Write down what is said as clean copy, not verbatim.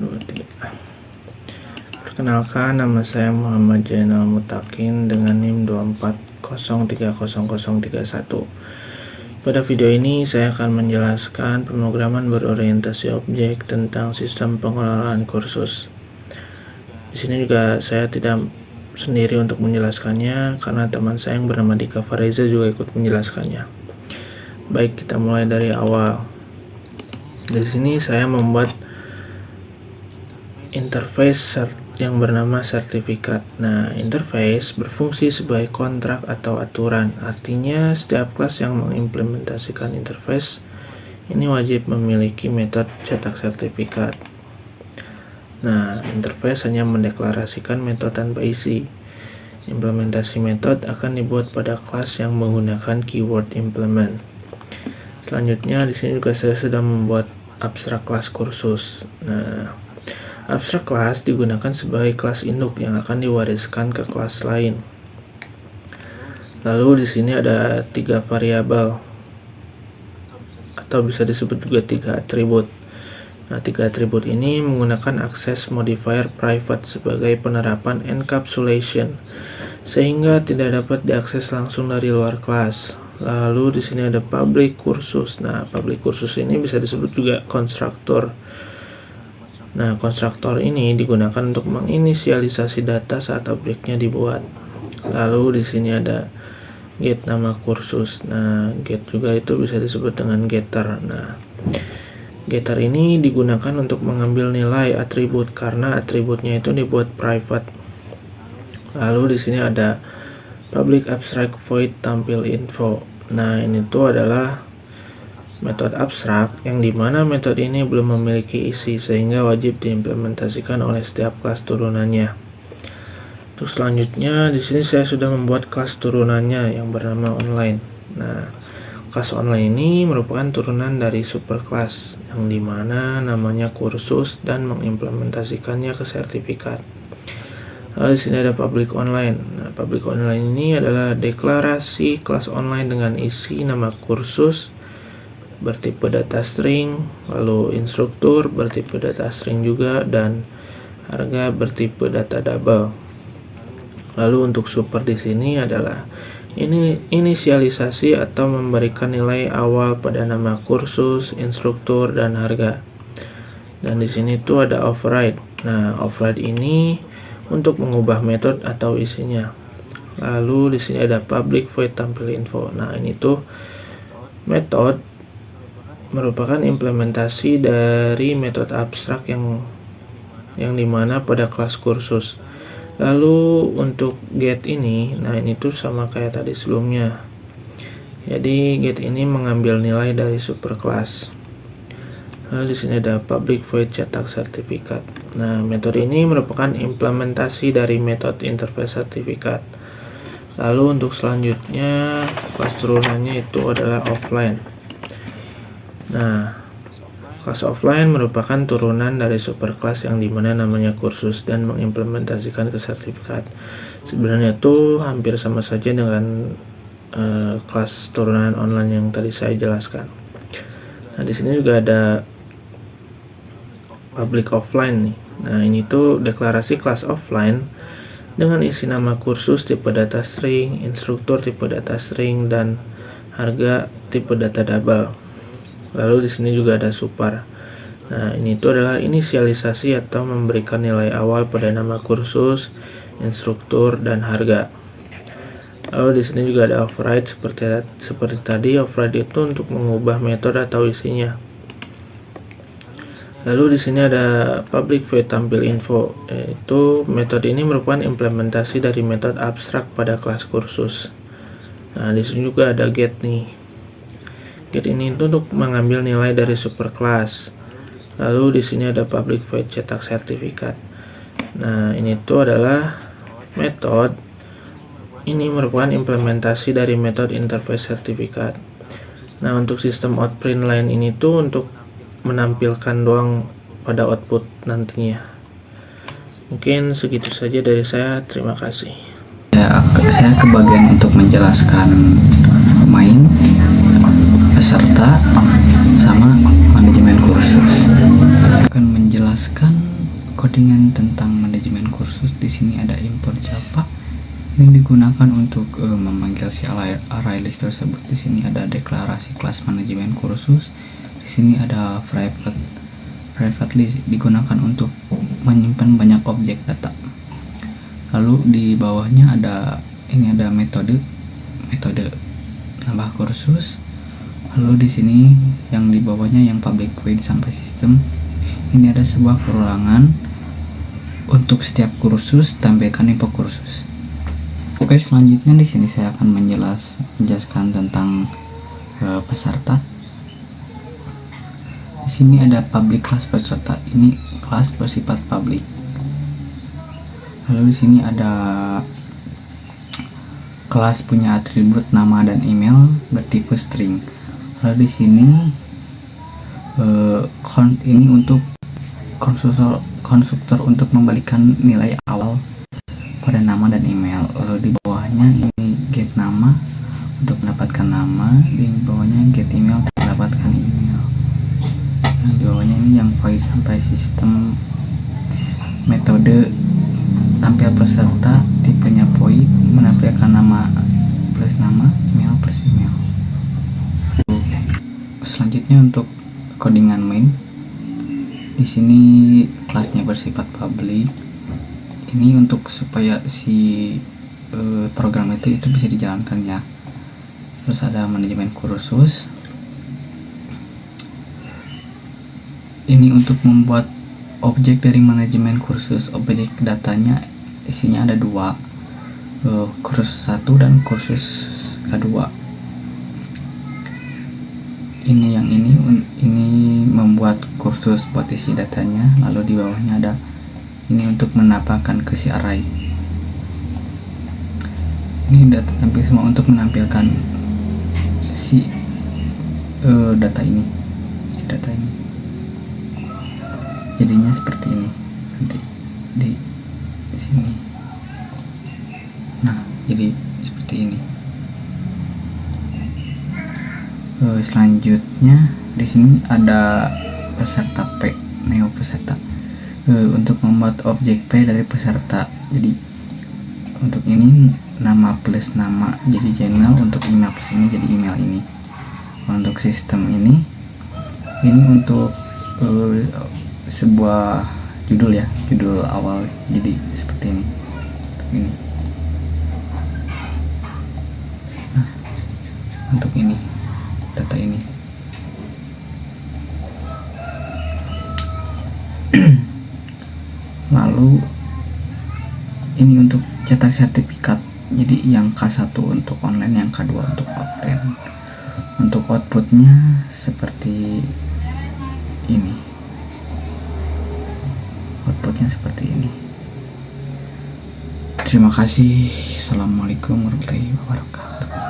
2, 3. Perkenalkan, nama saya Muhammad Jainal Mutakin dengan NIM 240300031. Pada video ini saya akan menjelaskan pemrograman berorientasi objek tentang sistem pengelolaan kursus. Di sini juga saya tidak sendiri untuk menjelaskannya karena teman saya yang bernama Dika Fareza juga ikut menjelaskannya. Baik, kita mulai dari awal. Di sini saya membuat interface yang bernama sertifikat. Nah, interface berfungsi sebagai kontrak atau aturan. Artinya setiap kelas yang mengimplementasikan interface ini wajib memiliki metode cetak sertifikat. Nah, interface hanya mendeklarasikan metode tanpa isi. Implementasi metode akan dibuat pada kelas yang menggunakan keyword implement. Selanjutnya di sini juga saya sudah membuat abstrak kelas kursus. Nah, abstrak kelas digunakan sebagai kelas induk yang akan diwariskan ke kelas lain. Lalu di sini ada 3 variabel atau bisa disebut juga 3 atribut. Nah, 3 atribut ini menggunakan access modifier private sebagai penerapan encapsulation sehingga tidak dapat diakses langsung dari luar kelas. Lalu di sini ada public kursus. Nah, public kursus ini bisa disebut juga konstruktor. Nah, konstruktor ini digunakan untuk menginisialisasi data saat objeknya dibuat. Lalu di sini ada get nama kursus. Nah, get juga itu bisa disebut dengan getter. Nah, getter ini digunakan untuk mengambil nilai atribut karena atributnya itu dibuat private. Lalu di sini ada public abstract void tampil info. Nah, ini tuh adalah metode abstrak yang dimana metode ini belum memiliki isi sehingga wajib diimplementasikan oleh setiap kelas turunannya. Untuk selanjutnya di sini saya sudah membuat kelas turunannya yang bernama online. Nah, kelas online ini merupakan turunan dari superclass yang dimana namanya kursus dan mengimplementasikannya ke sertifikat. Lalu di sini ada public online. Nah, public online ini adalah deklarasi kelas online dengan isi nama kursus bertipe data string, lalu instruktur bertipe data string juga, dan harga bertipe data double. Lalu untuk super di sini adalah ini inisialisasi atau memberikan nilai awal pada nama kursus, instruktur, dan harga. Dan di sini tuh ada override. Nah, override ini untuk mengubah metode atau isinya. Lalu di sini ada public void tampil info. Nah, ini tuh metode merupakan implementasi dari metode abstrak yang dimana pada kelas kursus. Lalu untuk get ini, nah ini tuh sama kayak tadi sebelumnya. Jadi get ini mengambil nilai dari superclass. Lalu di sini ada public void cetak sertifikat. Nah, metode ini merupakan implementasi dari metode interface sertifikat. Lalu untuk selanjutnya kelas turunannya itu adalah offline. Nah, kelas offline merupakan turunan dari superclass yang dimana namanya kursus dan mengimplementasikan ke sertifikat. Sebenarnya itu hampir sama saja dengan kelas turunan online yang tadi saya jelaskan. Nah, di sini juga ada public offline nih. Nah, ini tuh deklarasi kelas offline dengan isi nama kursus tipe data string, instruktur tipe data string, dan harga tipe data double. Lalu di sini juga ada super. Nah, ini tuh adalah inisialisasi atau memberikan nilai awal pada nama kursus, instruktur, dan harga. Lalu di sini juga ada override seperti tadi. Override itu untuk mengubah metode atau isinya. Lalu di sini ada public void tampil info, yaitu metode ini merupakan implementasi dari metode abstrak pada kelas kursus. Nah, di sini juga ada get nih. Get ini itu untuk mengambil nilai dari superclass. Lalu di sini ada public void cetak sertifikat. Nah, ini tuh adalah metode ini merupakan implementasi dari metode interface sertifikat. Nah, untuk sistem outprint line ini tuh untuk menampilkan doang pada output nantinya. Mungkin segitu saja dari saya. Terima kasih. Ya, saya kebagian untuk menjelaskan pemain, peserta, sama manajemen kursus. Saya akan menjelaskan codingan tentang manajemen kursus. Di sini ada import Java. Ini digunakan untuk memanggil si array list tersebut. Di sini ada deklarasi kelas manajemen kursus. Di sini ada private list, digunakan untuk menyimpan banyak objek data. Lalu di bawahnya ada metode nambah kursus. Lalu di sini yang di bawahnya yang public void sampai sistem. Ini ada sebuah perulangan untuk setiap kursus, tampilkan info kursus. Oke, selanjutnya di sini saya akan menjelaskan tentang peserta. Di sini ada public class peserta. Ini kelas bersifat public. Lalu di sini ada kelas punya atribut nama dan email bertipe string. Lalu di sini ini untuk konstruktor untuk membalikan nilai awal pada nama dan email. Lalu di bawahnya ini get nama untuk mendapatkan nama, di bawahnya get email untuk mendapatkan email. Nah, di bawahnya ini yang void sampai sistem, metode tampil peserta, tipenya void, menampilkan nama plus nama, email plus email. Selanjutnya untuk codingan main. Di sini kelasnya bersifat public. Ini untuk supaya si program itu bisa dijalankan ya. Terus ada manajemen kursus. Ini untuk membuat objek dari manajemen kursus. Objek datanya isinya ada dua, kursus 1 dan kursus kedua. Ini membuat kursus buat isi datanya. Lalu di bawahnya ada ini untuk menampilkan ke si array. Ini data tampil semua untuk menampilkan si data ini. Jadinya seperti ini nanti di sini. Nah, jadi seperti ini. Selanjutnya di sini ada peserta P, neo peserta. Untuk membuat objek P dari peserta. Jadi untuk ini nama plus nama jadi channel, untuk email plus ini jadi email ini. Untuk sistem ini untuk sebuah judul ya, judul awal jadi seperti ini. Nah, untuk ini data ini. Lalu ini untuk cetak sertifikat. Jadi yang K1 untuk online, yang K2 untuk offline. Untuk outputnya seperti ini. Outputnya seperti ini. Terima kasih. Assalamualaikum warahmatullahi wabarakatuh.